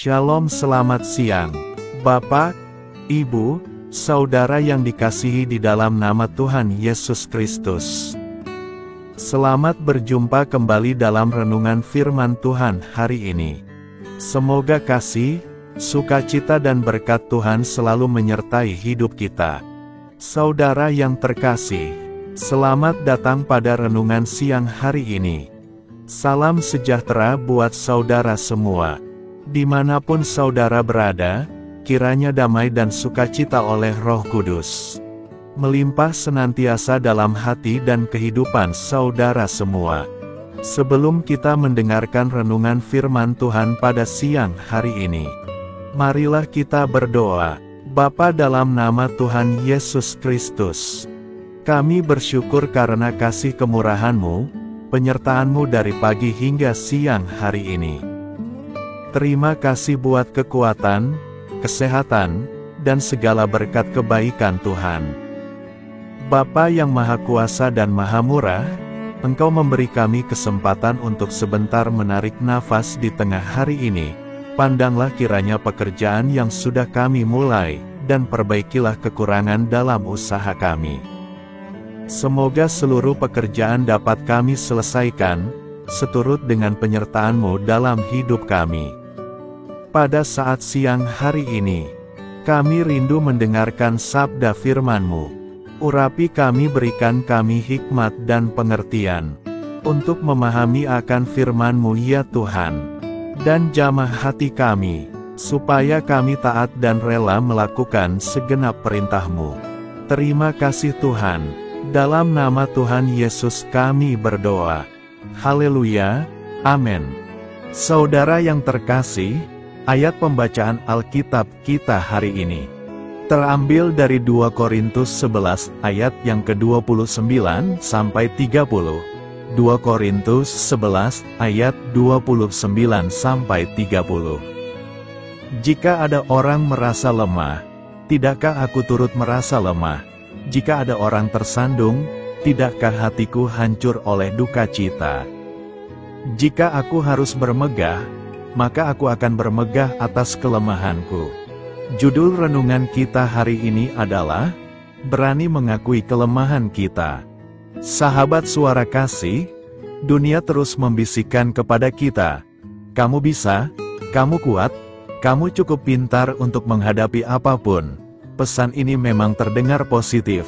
Shalom, selamat siang, Bapak, Ibu, Saudara yang dikasihi di dalam nama Tuhan Yesus Kristus. Selamat berjumpa kembali dalam renungan firman Tuhan hari ini. Semoga kasih, sukacita dan berkat Tuhan selalu menyertai hidup kita. Saudara yang terkasih, selamat datang pada renungan siang hari ini. Salam sejahtera buat saudara semua. Dimanapun saudara berada, kiranya damai dan sukacita oleh Roh Kudus melimpah senantiasa dalam hati dan kehidupan saudara semua. Sebelum kita mendengarkan renungan firman Tuhan pada siang hari ini, marilah kita berdoa. Bapa, dalam nama Tuhan Yesus Kristus, kami bersyukur karena kasih kemurahan-Mu, penyertaan-Mu dari pagi hingga siang hari ini. Terima kasih buat kekuatan, kesehatan, dan segala berkat kebaikan Tuhan. Bapa yang Maha Kuasa dan Maha Murah, Engkau memberi kami kesempatan untuk sebentar menarik nafas di tengah hari ini. Pandanglah kiranya pekerjaan yang sudah kami mulai, dan perbaikilah kekurangan dalam usaha kami. Semoga seluruh pekerjaan dapat kami selesaikan, seturut dengan penyertaan-Mu dalam hidup kami. Pada saat siang hari ini, kami rindu mendengarkan sabda firman-Mu. Urapi kami, berikan kami hikmat dan pengertian, untuk memahami akan firman-Mu ya Tuhan. Dan jamah hati kami, supaya kami taat dan rela melakukan segenap perintah-Mu. Terima kasih Tuhan, dalam nama Tuhan Yesus kami berdoa. Haleluya, amin. Saudara yang terkasih, ayat pembacaan Alkitab kita hari ini terambil dari 2 Korintus 11 ayat yang ke-29 sampai 30. 2 Korintus 11 ayat 29 sampai 30. Jika ada orang merasa lemah, tidakkah aku turut merasa lemah? Jika ada orang tersandung, tidakkah hatiku hancur oleh duka cita? Jika aku harus bermegah, maka aku akan bermegah atas kelemahanku. Judul renungan kita hari ini adalah berani mengakui kelemahan kita. Sahabat suara kasih, dunia terus membisikkan kepada kita, kamu bisa, kamu kuat, kamu cukup pintar untuk menghadapi apapun. Pesan ini memang terdengar positif,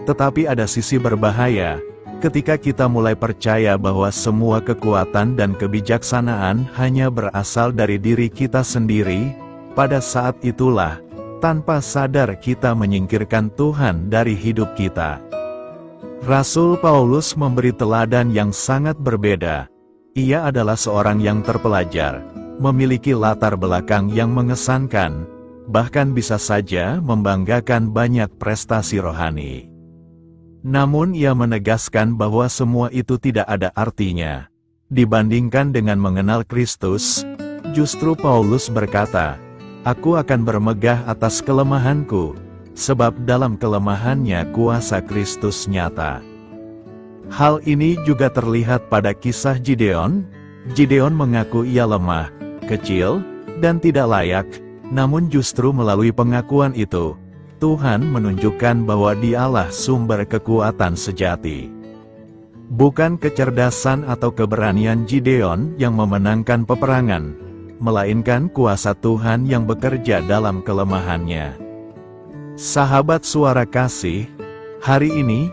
tetapi ada sisi berbahaya ketika kita mulai percaya bahwa semua kekuatan dan kebijaksanaan hanya berasal dari diri kita sendiri. Pada saat itulah, tanpa sadar kita menyingkirkan Tuhan dari hidup kita. Rasul Paulus memberi teladan yang sangat berbeda. Ia adalah seorang yang terpelajar, memiliki latar belakang yang mengesankan, bahkan bisa saja membanggakan banyak prestasi rohani. Namun ia menegaskan bahwa semua itu tidak ada artinya dibandingkan dengan mengenal Kristus. Justru Paulus berkata, aku akan bermegah atas kelemahanku, sebab dalam kelemahannya kuasa Kristus nyata. Hal ini juga terlihat pada kisah Gideon. Gideon mengaku ia lemah, kecil, dan tidak layak, namun justru melalui pengakuan itu, Tuhan menunjukkan bahwa Dialah sumber kekuatan sejati. Bukan kecerdasan atau keberanian Gideon yang memenangkan peperangan, melainkan kuasa Tuhan yang bekerja dalam kelemahannya. Sahabat suara kasih, hari ini,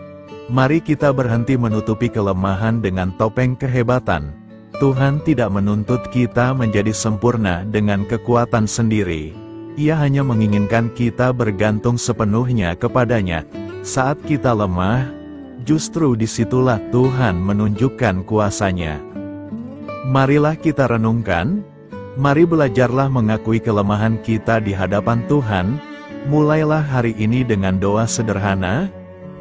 mari kita berhenti menutupi kelemahan dengan topeng kehebatan. Tuhan tidak menuntut kita menjadi sempurna dengan kekuatan sendiri. Ia hanya menginginkan kita bergantung sepenuhnya kepadanya. Saat kita lemah, justru disitulah Tuhan menunjukkan kuasa-Nya. Marilah kita renungkan, mari belajarlah mengakui kelemahan kita di hadapan Tuhan. Mulailah hari ini dengan doa sederhana,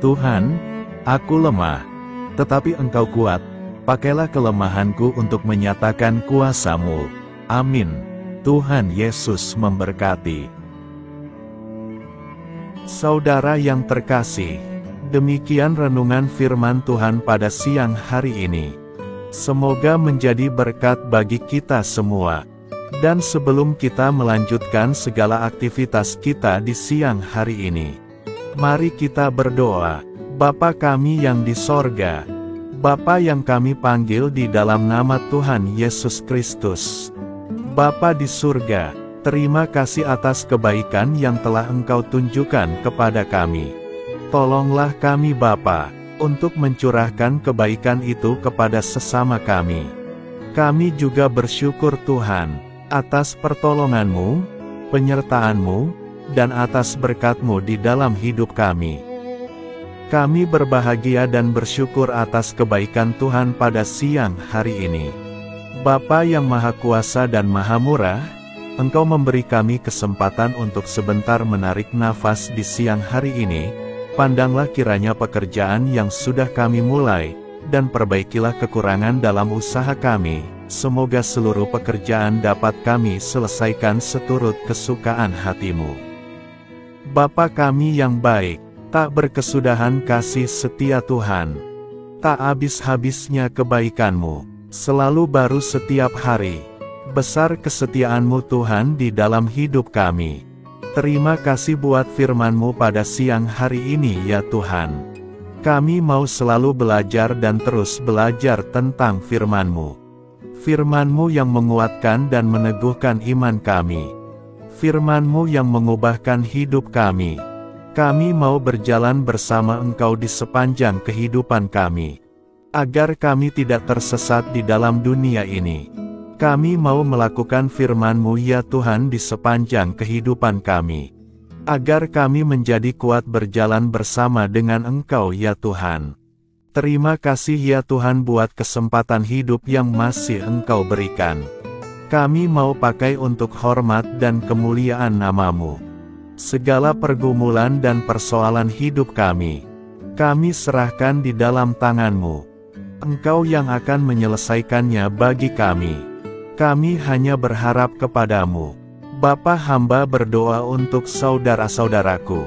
Tuhan, aku lemah, tetapi Engkau kuat, pakailah kelemahanku untuk menyatakan kuasa-Mu. Amin. Tuhan Yesus memberkati. Saudara yang terkasih, demikian renungan firman Tuhan pada siang hari ini. Semoga menjadi berkat bagi kita semua. Dan sebelum kita melanjutkan segala aktivitas kita di siang hari ini, mari kita berdoa. Bapa kami yang di sorga, Bapa yang kami panggil di dalam nama Tuhan Yesus Kristus. Bapa di surga, terima kasih atas kebaikan yang telah Engkau tunjukkan kepada kami. Tolonglah kami Bapa, untuk mencurahkan kebaikan itu kepada sesama kami. Kami juga bersyukur Tuhan, atas pertolongan-Mu, penyertaan-Mu, dan atas berkat-Mu di dalam hidup kami. Kami berbahagia dan bersyukur atas kebaikan Tuhan pada siang hari ini. Bapa yang Maha Kuasa dan Maha Murah, Engkau memberi kami kesempatan untuk sebentar menarik nafas di siang hari ini. Pandanglah kiranya pekerjaan yang sudah kami mulai, dan perbaikilah kekurangan dalam usaha kami. Semoga seluruh pekerjaan dapat kami selesaikan seturut kesukaan hati-Mu. Bapa kami yang baik, tak berkesudahan kasih setia Tuhan. Tak habis-habisnya kebaikan-Mu, selalu baru setiap hari. Besar kesetiaan-Mu Tuhan di dalam hidup kami. Terima kasih buat firman-Mu pada siang hari ini ya Tuhan. Kami mau selalu belajar dan terus belajar tentang firman-Mu. Firman-Mu yang menguatkan dan meneguhkan iman kami. Firman-Mu yang mengubahkan hidup kami. Kami mau berjalan bersama Engkau di sepanjang kehidupan kami. Agar kami tidak tersesat di dalam dunia ini. Kami mau melakukan firman-Mu ya Tuhan di sepanjang kehidupan kami. Agar kami menjadi kuat berjalan bersama dengan Engkau ya Tuhan. Terima kasih ya Tuhan buat kesempatan hidup yang masih Engkau berikan. Kami mau pakai untuk hormat dan kemuliaan nama-Mu. Segala pergumulan dan persoalan hidup kami serahkan di dalam tangan-Mu. Engkau yang akan menyelesaikannya bagi kami. Kami hanya berharap kepada-Mu. Bapa, hamba berdoa untuk saudara-saudaraku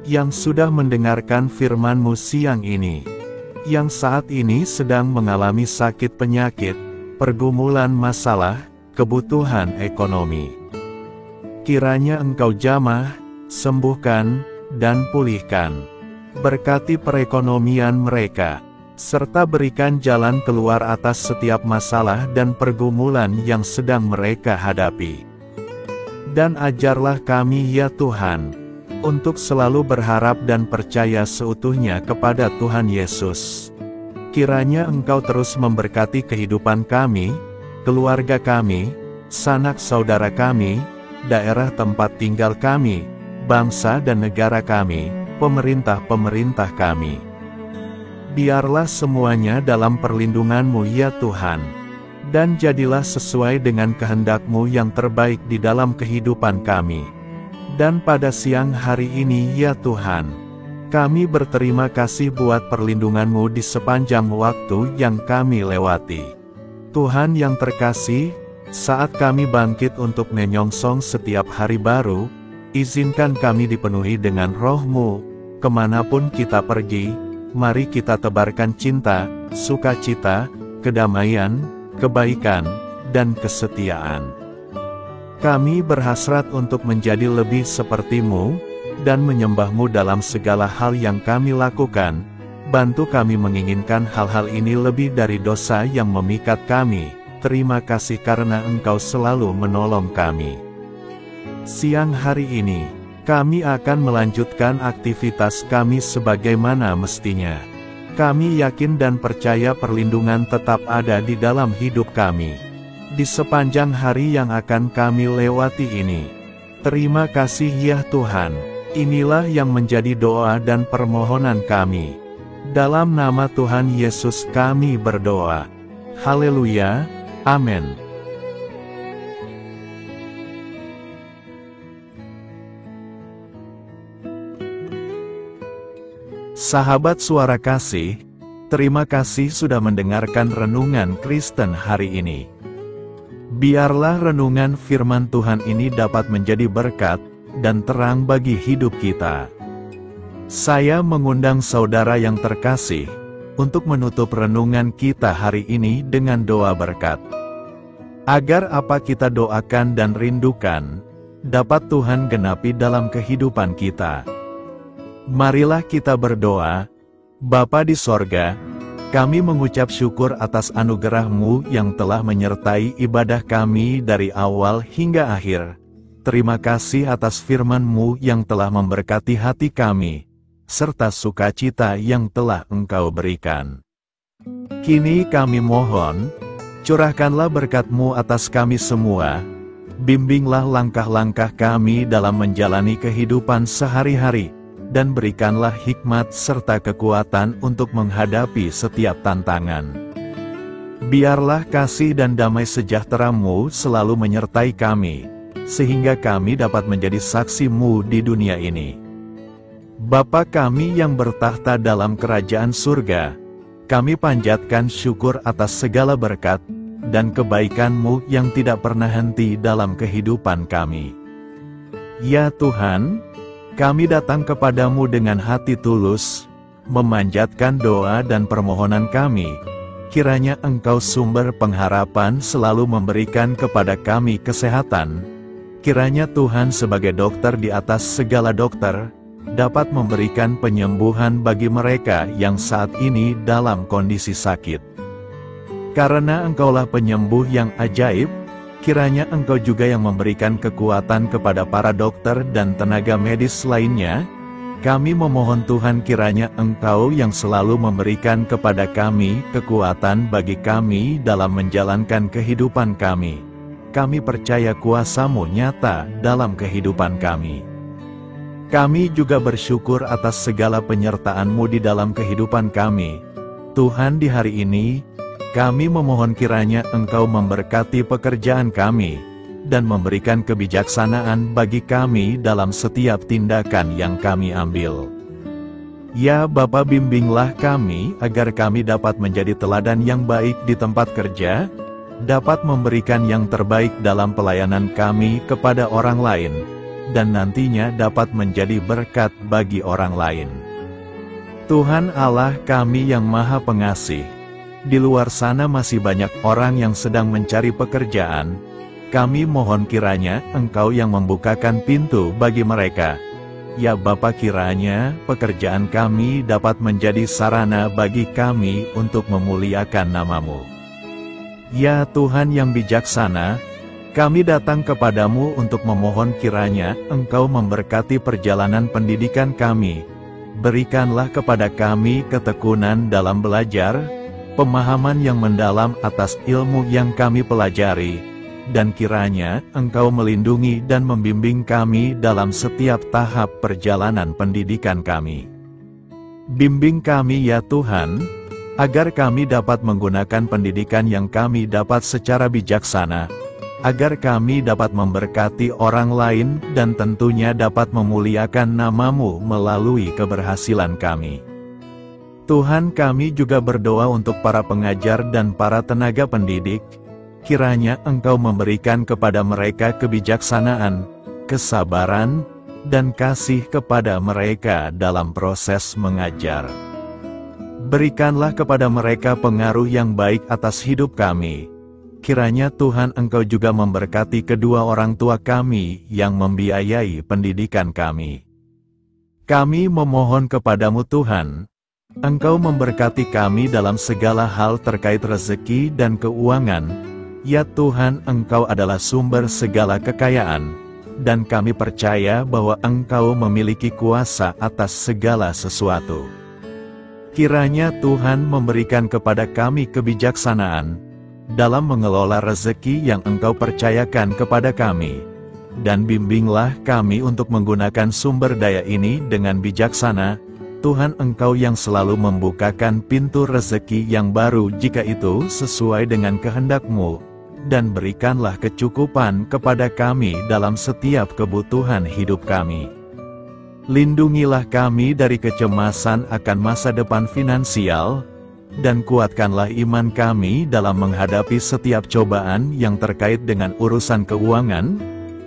yang sudah mendengarkan firman-Mu siang ini, yang saat ini sedang mengalami sakit penyakit, pergumulan masalah, kebutuhan ekonomi. Kiranya Engkau jamah, sembuhkan, dan pulihkan. Berkati perekonomian mereka, serta berikan jalan keluar atas setiap masalah dan pergumulan yang sedang mereka hadapi. Dan ajarlah kami ya Tuhan, untuk selalu berharap dan percaya seutuhnya kepada Tuhan Yesus. Kiranya Engkau terus memberkati kehidupan kami, keluarga kami, sanak saudara kami, daerah tempat tinggal kami, bangsa dan negara kami, pemerintah-pemerintah kami. Biarlah semuanya dalam perlindungan-Mu ya Tuhan. Dan jadilah sesuai dengan kehendak-Mu yang terbaik di dalam kehidupan kami. Dan pada siang hari ini ya Tuhan, kami berterima kasih buat perlindungan-Mu di sepanjang waktu yang kami lewati. Tuhan yang terkasih, saat kami bangkit untuk menyongsong setiap hari baru, izinkan kami dipenuhi dengan Roh-Mu, kemanapun kita pergi. Mari kita tebarkan cinta, sukacita, kedamaian, kebaikan, dan kesetiaan. Kami berhasrat untuk menjadi lebih seperti-Mu, dan menyembah-Mu dalam segala hal yang kami lakukan. Bantu kami menginginkan hal-hal ini lebih dari dosa yang memikat kami. Terima kasih karena Engkau selalu menolong kami. Siang hari ini, kami akan melanjutkan aktivitas kami sebagaimana mestinya. Kami yakin dan percaya perlindungan tetap ada di dalam hidup kami. Di sepanjang hari yang akan kami lewati ini. Terima kasih ya Tuhan. Inilah yang menjadi doa dan permohonan kami. Dalam nama Tuhan Yesus kami berdoa. Haleluya. Amin. Sahabat Suara Kasih, terima kasih sudah mendengarkan Renungan Kristen hari ini. Biarlah renungan firman Tuhan ini dapat menjadi berkat dan terang bagi hidup kita. Saya mengundang saudara yang terkasih untuk menutup renungan kita hari ini dengan doa berkat. agar apa kita doakan dan rindukan, dapat Tuhan genapi dalam kehidupan kita. Marilah kita berdoa. Bapa di sorga, kami mengucap syukur atas anugerah-Mu yang telah menyertai ibadah kami dari awal hingga akhir. Terima kasih atas firman-Mu yang telah memberkati hati kami, serta sukacita yang telah Engkau berikan. Kini kami mohon, curahkanlah berkat-Mu atas kami semua, bimbinglah langkah-langkah kami dalam menjalani kehidupan sehari-hari, dan berikanlah hikmat serta kekuatan untuk menghadapi setiap tantangan. Biarlah kasih dan damai sejahtera-Mu selalu menyertai kami, sehingga kami dapat menjadi saksi-Mu di dunia ini. Bapa kami yang bertahta dalam kerajaan surga, kami panjatkan syukur atas segala berkat dan kebaikan-Mu yang tidak pernah henti dalam kehidupan kami. Ya Tuhan, kami datang kepadamu dengan hati tulus, memanjatkan doa dan permohonan kami. Kiranya Engkau sumber pengharapan selalu memberikan kepada kami kesehatan. Kiranya Tuhan sebagai dokter di atas segala dokter, dapat memberikan penyembuhan bagi mereka yang saat ini dalam kondisi sakit. Karena Engkaulah penyembuh yang ajaib, kiranya Engkau juga yang memberikan kekuatan kepada para dokter dan tenaga medis lainnya. Kami memohon Tuhan kiranya Engkau yang selalu memberikan kepada kami kekuatan bagi kami dalam menjalankan kehidupan kami. Kami percaya kuasa-Mu nyata dalam kehidupan kami. Kami juga bersyukur atas segala penyertaan-Mu di dalam kehidupan kami. Tuhan, di hari ini, kami memohon kiranya Engkau memberkati pekerjaan kami, dan memberikan kebijaksanaan bagi kami dalam setiap tindakan yang kami ambil. Ya Bapa, bimbinglah kami agar kami dapat menjadi teladan yang baik di tempat kerja, dapat memberikan yang terbaik dalam pelayanan kami kepada orang lain, dan nantinya dapat menjadi berkat bagi orang lain. Tuhan Allah kami yang Maha Pengasih, di luar sana masih banyak orang yang sedang mencari pekerjaan. Kami mohon kiranya Engkau yang membukakan pintu bagi mereka. Ya Bapa, kiranya pekerjaan kami dapat menjadi sarana bagi kami untuk memuliakan nama-Mu. Ya Tuhan yang bijaksana, kami datang kepadamu untuk memohon kiranya Engkau memberkati perjalanan pendidikan kami. Berikanlah kepada kami ketekunan dalam belajar, pemahaman yang mendalam atas ilmu yang kami pelajari, dan kiranya Engkau melindungi dan membimbing kami dalam setiap tahap perjalanan pendidikan kami. Bimbing kami ya Tuhan, agar kami dapat menggunakan pendidikan yang kami dapat secara bijaksana, agar kami dapat memberkati orang lain dan tentunya dapat memuliakan nama-Mu melalui keberhasilan kami. Tuhan, kami juga berdoa untuk para pengajar dan para tenaga pendidik. Kiranya Engkau memberikan kepada mereka kebijaksanaan, kesabaran, dan kasih kepada mereka dalam proses mengajar. Berikanlah kepada mereka pengaruh yang baik atas hidup kami. Kiranya Tuhan Engkau juga memberkati kedua orang tua kami yang membiayai pendidikan kami. Kami memohon kepadamu Tuhan, Engkau memberkati kami dalam segala hal terkait rezeki dan keuangan. Ya Tuhan, Engkau adalah sumber segala kekayaan, dan kami percaya bahwa Engkau memiliki kuasa atas segala sesuatu. Kiranya Tuhan memberikan kepada kami kebijaksanaan dalam mengelola rezeki yang Engkau percayakan kepada kami, dan bimbinglah kami untuk menggunakan sumber daya ini dengan bijaksana. Tuhan, Engkau yang selalu membukakan pintu rezeki yang baru jika itu sesuai dengan kehendak-Mu, dan berikanlah kecukupan kepada kami dalam setiap kebutuhan hidup kami. Lindungilah kami dari kecemasan akan masa depan finansial, dan kuatkanlah iman kami dalam menghadapi setiap cobaan yang terkait dengan urusan keuangan.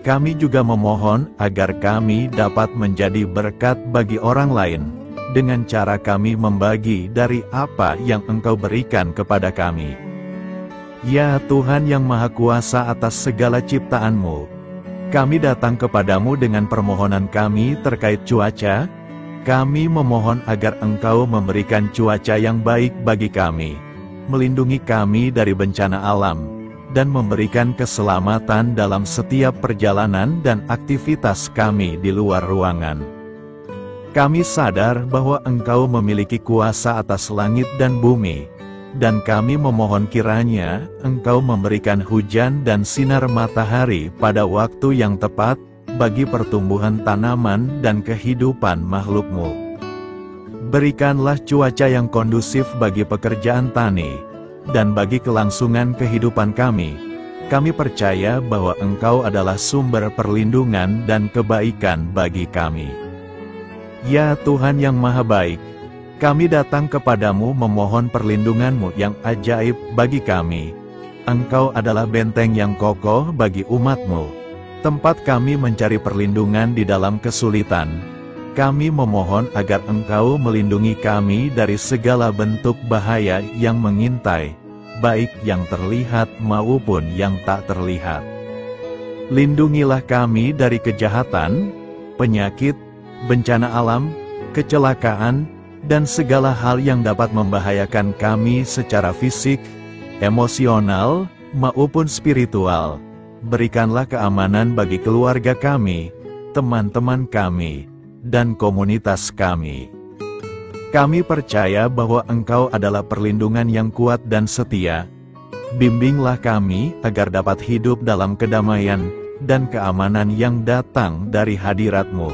Kami juga memohon agar kami dapat menjadi berkat bagi orang lain, dengan cara kami membagi dari apa yang Engkau berikan kepada kami. Ya Tuhan yang Maha Kuasa atas segala ciptaan-Mu, kami datang kepadamu dengan permohonan kami terkait cuaca. Kami memohon agar Engkau memberikan cuaca yang baik bagi kami, melindungi kami dari bencana alam, dan memberikan keselamatan dalam setiap perjalanan dan aktivitas kami di luar ruangan. Kami sadar bahwa Engkau memiliki kuasa atas langit dan bumi, dan kami memohon kiranya Engkau memberikan hujan dan sinar matahari pada waktu yang tepat bagi pertumbuhan tanaman dan kehidupan makhluk-Mu. Berikanlah cuaca yang kondusif bagi pekerjaan tani, dan bagi kelangsungan kehidupan kami. Kami percaya bahwa Engkau adalah sumber perlindungan dan kebaikan bagi kami. Ya Tuhan yang Maha Baik, kami datang kepadamu memohon perlindungan-Mu yang ajaib bagi kami. Engkau adalah benteng yang kokoh bagi umat-Mu, tempat kami mencari perlindungan di dalam kesulitan. Kami memohon agar Engkau melindungi kami dari segala bentuk bahaya yang mengintai, baik yang terlihat maupun yang tak terlihat. Lindungilah kami dari kejahatan, penyakit, bencana alam, kecelakaan, dan segala hal yang dapat membahayakan kami secara fisik, emosional, maupun spiritual. Berikanlah keamanan bagi keluarga kami, teman-teman kami, dan komunitas kami. Kami percaya bahwa Engkau adalah perlindungan yang kuat dan setia. Bimbinglah kami agar dapat hidup dalam kedamaian dan keamanan yang datang dari hadirat-Mu.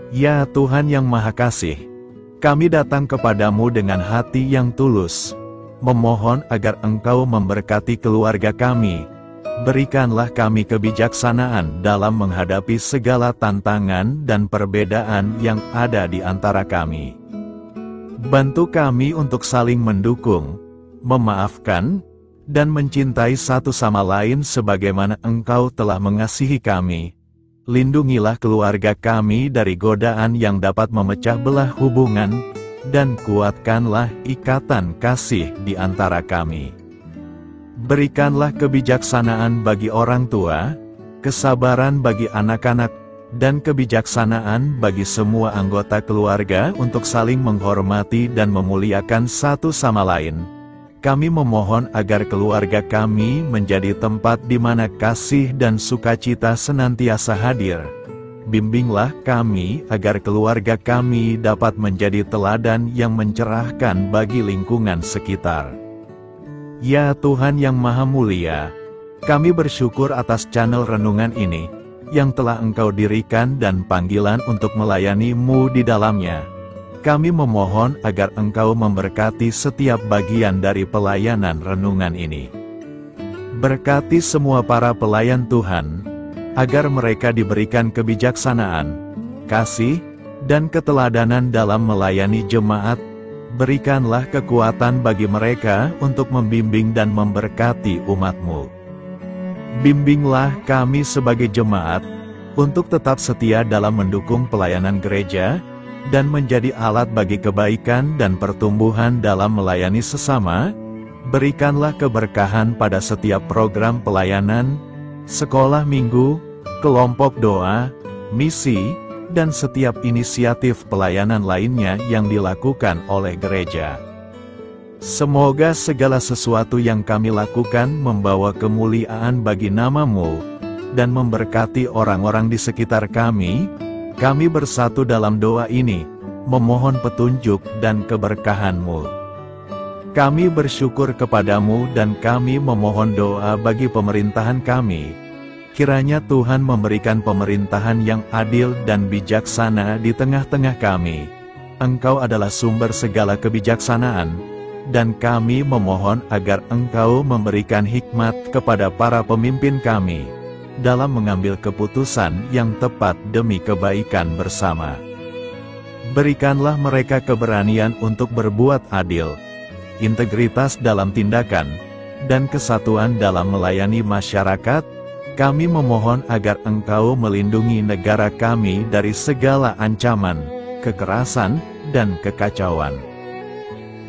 Ya Tuhan yang Maha Kasih, kami datang kepadamu dengan hati yang tulus, memohon agar Engkau memberkati keluarga kami. Berikanlah kami kebijaksanaan dalam menghadapi segala tantangan dan perbedaan yang ada di antara kami. Bantu kami untuk saling mendukung, memaafkan, dan mencintai satu sama lain sebagaimana Engkau telah mengasihi kami. Lindungilah keluarga kami dari godaan yang dapat memecah belah hubungan, dan kuatkanlah ikatan kasih di antara kami. Berikanlah kebijaksanaan bagi orang tua, kesabaran bagi anak-anak, dan kebijaksanaan bagi semua anggota keluarga untuk saling menghormati dan memuliakan satu sama lain. Kami memohon agar keluarga kami menjadi tempat di mana kasih dan sukacita senantiasa hadir. Bimbinglah kami agar keluarga kami dapat menjadi teladan yang mencerahkan bagi lingkungan sekitar. Ya Tuhan yang Maha Mulia, kami bersyukur atas channel renungan ini, yang telah Engkau dirikan dan panggilan untuk melayani-Mu di dalamnya. Kami memohon agar Engkau memberkati setiap bagian dari pelayanan renungan ini. Berkati semua para pelayan Tuhan, agar mereka diberikan kebijaksanaan, kasih, dan keteladanan dalam melayani jemaat. Berikanlah kekuatan bagi mereka untuk membimbing dan memberkati umat-Mu. Bimbinglah kami sebagai jemaat, untuk tetap setia dalam mendukung pelayanan gereja, dan menjadi alat bagi kebaikan dan pertumbuhan dalam melayani sesama. Berikanlah keberkahan pada setiap program pelayanan, sekolah minggu, kelompok doa, misi, dan setiap inisiatif pelayanan lainnya yang dilakukan oleh gereja. Semoga segala sesuatu yang kami lakukan membawa kemuliaan bagi nama-Mu, dan memberkati orang-orang di sekitar kami. Kami bersatu dalam doa ini, memohon petunjuk dan keberkahan-Mu. Kami bersyukur kepadamu dan kami memohon doa bagi pemerintahan kami. Kiranya Tuhan memberikan pemerintahan yang adil dan bijaksana di tengah-tengah kami. Engkau adalah sumber segala kebijaksanaan, dan kami memohon agar Engkau memberikan hikmat kepada para pemimpin kami, dalam mengambil keputusan yang tepat demi kebaikan bersama. Berikanlah mereka keberanian untuk berbuat adil, integritas dalam tindakan, dan kesatuan dalam melayani masyarakat. Kami memohon agar Engkau melindungi negara kami dari segala ancaman, kekerasan, dan kekacauan.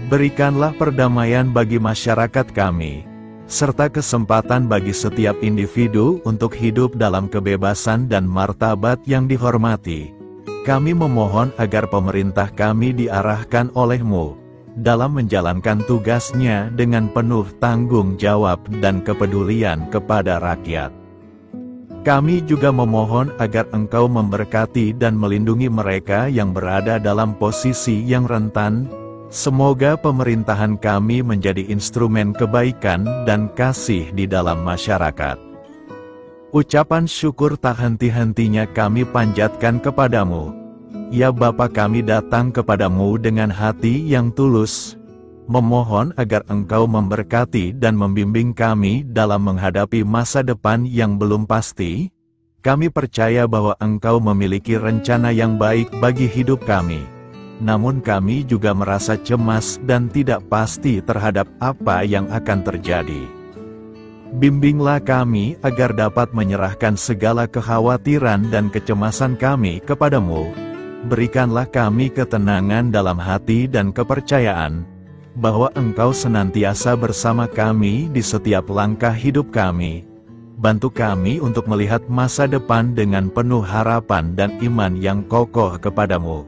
Berikanlah perdamaian bagi masyarakat kami, serta kesempatan bagi setiap individu untuk hidup dalam kebebasan dan martabat yang dihormati. Kami memohon agar pemerintah kami diarahkan oleh-Mu dalam menjalankan tugasnya dengan penuh tanggung jawab dan kepedulian kepada rakyat. Kami juga memohon agar Engkau memberkati dan melindungi mereka yang berada dalam posisi yang rentan. Semoga pemerintahan kami menjadi instrumen kebaikan dan kasih di dalam masyarakat. Ucapan syukur tak henti-hentinya kami panjatkan kepadamu. Ya Bapa, kami datang kepadamu dengan hati yang tulus, memohon agar Engkau memberkati dan membimbing kami dalam menghadapi masa depan yang belum pasti. Kami percaya bahwa Engkau memiliki rencana yang baik bagi hidup kami. Namun kami juga merasa cemas dan tidak pasti terhadap apa yang akan terjadi. Bimbinglah kami agar dapat menyerahkan segala kekhawatiran dan kecemasan kami kepadamu. Berikanlah kami ketenangan dalam hati dan kepercayaan bahwa Engkau senantiasa bersama kami di setiap langkah hidup kami. Bantu kami untuk melihat masa depan dengan penuh harapan dan iman yang kokoh kepadamu.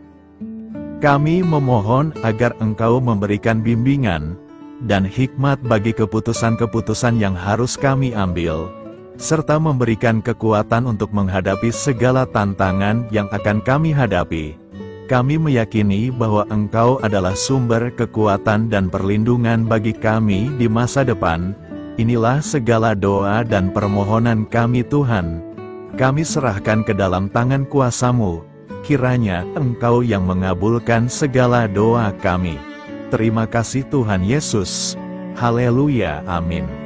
Kami memohon agar Engkau memberikan bimbingan dan hikmat bagi keputusan-keputusan yang harus kami ambil, serta memberikan kekuatan untuk menghadapi segala tantangan yang akan kami hadapi. Kami meyakini bahwa Engkau adalah sumber kekuatan dan perlindungan bagi kami di masa depan. Inilah segala doa dan permohonan kami Tuhan. Kami serahkan ke dalam tangan kuasa-Mu. Kiranya Engkau yang mengabulkan segala doa kami. Terima kasih Tuhan Yesus. Haleluya, amin.